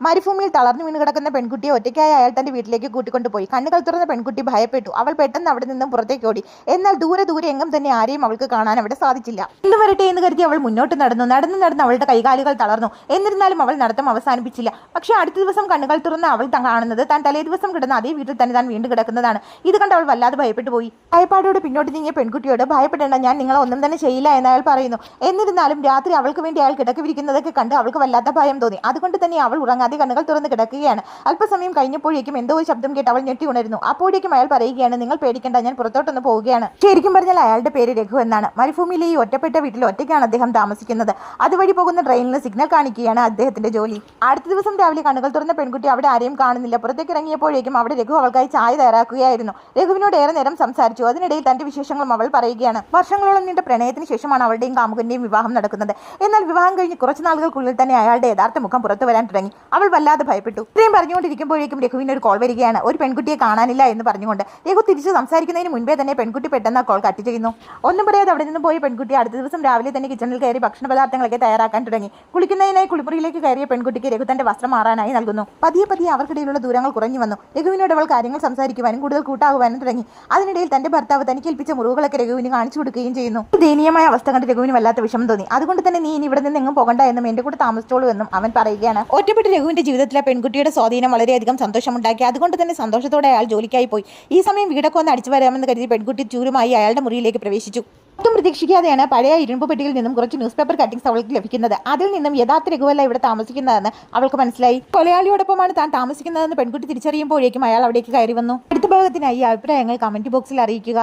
മരുഭൂമിയിൽ തളർന്നു വീണ് കിടക്കുന്ന പെൺകുട്ടിയെ ഒറ്റയ്ക്കായി അയാൾ തന്റെ വീട്ടിലേക്ക് കൂട്ടിക്കൊണ്ടുപോയി. കണ്ണുകൾ തുറന്ന പെൺകുട്ടി ഭയപ്പെട്ടു. അവൾ പെട്ടെന്ന് അവിടെ നിന്നും പുറത്തേക്ക് ഓടി. എന്നാൽ ദൂരെ എങ്ങും തന്നെ ആരെയും അവൾക്ക് കാണാൻ അവിടെ സാധിച്ചില്ല. എന്തു വരട്ടെ എന്ന് കരുതി അവൾ മുന്നോട്ട് നടന്ന് അവളുടെ കൈകാലുകൾ തളർന്നു. എന്നിരുന്നാലും അവൾ നടത്തം അവസാനിപ്പിച്ചില്ല. പക്ഷേ അടുത്ത ദിവസം കണ്ണുകൾ തുറന്ന് അവൾ കാണുന്നത് താൻ തലേ ദിവസം കിടന്ന അതേ വീട്ടിൽ തന്നെ താൻ വീണ്ടും കിടക്കുന്നതാണ്. ഇത് കണ്ട് അവൾ വല്ലാതെ ഭയപ്പെട്ടു പോയി. ഭയപ്പാടോട് പിന്നോട്ട് നീങ്ങിയ പെൺകുട്ടിയോട് ഭയപ്പെടേണ്ട, ഞാൻ നിങ്ങളെ ഒന്നും തന്നെ ചെയ്യില്ല എന്ന് അയാൾ പറയുന്നു. എന്നിരുന്നാലും രാത്രി അവൾക്ക് വേണ്ടി അയാൾ കിടക്കിരിക്കുന്നതൊക്കെ കണ്ട് അവൾക്ക് വല്ലാത്ത ഭയം തോന്നി. അതുകൊണ്ട് തന്നെ അവൾ ഉറങ്ങാതെ കണ്ണുകൾ തുറന്ന് കിടക്കുകയാണ്. അല്പസമയം കഴിഞ്ഞപ്പോഴേക്കും എന്തോ ഒരു ശബ്ദം കേട്ട് അവൾ ഞെട്ടി ഉണരുന്നു. അപ്പോഴേക്കും അയാൾ പറയുകയാണ്, നിങ്ങൾ പേടിക്കേണ്ട, ഞാൻ പുറത്തോട്ടൊന്ന് പോവുകയാണ്. ശരിക്കും പറഞ്ഞാൽ അയാളുടെ പേര് രഘു എന്നാണ്. മരുഭൂമിയിലെ ഈ ഒറ്റപ്പെട്ട വീട്ടിൽ ഒറ്റയ്ക്കാണ് അദ്ദേഹം താമസിക്കുന്നത്. അതുവഴി പോകുന്ന ട്രെയിനിന് സിഗ്നൽ കാണിക്കുകയാണ് അദ്ദേഹത്തിന്റെ ജോലി. അടുത്ത ദിവസം രാവിലെ കണ്ണുകൾ തുറന്ന പെൺകുട്ടി അവിടെ ആരെയും കാണുന്നില്ല. പുറത്തേക്ക് ഇറങ്ങിയപ്പോഴേക്കും അവിടെ രഘു അവൾക്കായി ചായ തയ്യാറാക്കുകയായിരുന്നു. രഘുവിനോട് ഏറെ നേരം സംസാരിച്ചു. അതിനിടയിൽ തന്റെ വിശേഷങ്ങളും അവൾ പറയുകയാണ്. വർഷങ്ങളോളം നീണ്ട പ്രണയത്തിന് ശേഷമാണ് അവളുടെയും കാമുകന്റെയും വിവാഹം നടക്കുന്നത്. എന്നാൽ വിവാഹം കഴിഞ്ഞ് കുറച്ച് നാളുകൾക്കുള്ളിൽ തന്നെ അയാളുടെ യഥാർത്ഥ മുഖം പുറത്തു വരാൻ തുടങ്ങി. അവൾ വല്ലാതെ ഭയപ്പെട്ടു. ഇത്രയും പറഞ്ഞുകൊണ്ടിരിക്കുമ്പോഴേക്കും രഘുവിന് ഒരു കോൾ വരികയാണ്. ഒരു പെൺകുട്ടിയെ കാണാനില്ല എന്ന് പറഞ്ഞുകൊണ്ട്. രഘു തിരിച്ച് സംസാരിക്കുന്നതിന് മുൻപേ തന്നെ പെൺകുട്ടി പെട്ടെന്ന് ആ കോൾ കട്ട് ചെയ്യുന്നു. ഒന്നും പറയാതെ അവിടെ നിന്ന് പോയി പെൺകുട്ടി അടുത്ത ദിവസം രാവിലെ തന്നെ കിച്ചണിൽ കയറി ഭക്ഷണ പദാർത്ഥങ്ങളൊക്കെ തയ്യാറാക്കാൻ തുടങ്ങി. കുളിക്കുന്നതിനായി കുളിമുറിയിലേക്ക് കയറിയ പെൺകുട്ടിക്ക് രഘു തന്റെ വസ്ത്രം മാറാനായി നൽകുന്നു. പതിയെ അവർക്കിടയിലുള്ള ദൂരങ്ങൾ കുറഞ്ഞു വന്നു. രഘുവിനോട് അവൾ കാര്യങ്ങൾ സംസാരിക്കുവാനും കൂടുതൽ കൂട്ടാകുവാനും തുടങ്ങി. അതിനിടയിൽ തന്റെ ഭർത്താവ് തനിക്ക് ഏൽപ്പിച്ച മുറിവുകളൊക്കെ രഘുവിന് കാണിച്ചു കൊടുക്കുകയും ചെയ്യുന്നു. ദയനീയമായ അവസ്ഥ കണ്ട് രഘുവിന് വല്ലാത്ത വിഷമം തോന്നി. അതുകൊണ്ട് തന്നെ നീ ഇനി ഇവിടെ നിന്ന് എങ്ങും പോകണ്ട എന്നും എന്റെ കൂടെ താമസിച്ചോളൂ എന്നും അവൻ പറയുകയാണ്. ഒറ്റപ്പെട്ട് രഘുവിന്റെ ജീവിതത്തിലെ പെൺകുട്ടിയുടെ സ്വാധീനം വളരെയധികം സന്തോഷമുണ്ടാക്കി. അതുകൊണ്ട് തന്നെ സന്തോഷത്തോടെ അയാൾ ജോലിക്കായി പോയി. ഈ സമയം വീടൊക്കെ ഒന്ന് അടിച്ചു വരാമെന്ന് കരുതി പെൺകുട്ടി ചൂരുമായി അയാളുടെ മുറിയിലേക്ക് പ്രവേശിച്ചു. ഒട്ടും പ്രതീക്ഷിക്കാതെയാണ് പഴയ ഇരുമ്പ് പെട്ടിയിൽ നിന്നും കുറച്ച് ന്യൂസ് പേപ്പർ കട്ടിങ്സ് അവൾക്ക് ലഭിക്കുന്നത്. അതിൽ നിന്നും യഥാർത്ഥ രഘുവല്ല ഇവിടെ താമസിക്കുന്നതെന്ന് അവൾക്ക് മനസ്സിലായി. കൊലയാളിയോടൊപ്പമാണ് താൻ താമസിക്കുന്നതെന്ന് പെൺകുട്ടി തിരിച്ചറിയുമ്പോഴേക്കും അയാൾ അവിടേക്ക് കയറി വന്നു. അടുത്ത ഭാഗത്തിനായി അഭിപ്രായങ്ങൾ കമന്റ് ബോക്സിൽ അറിയിക്കുക.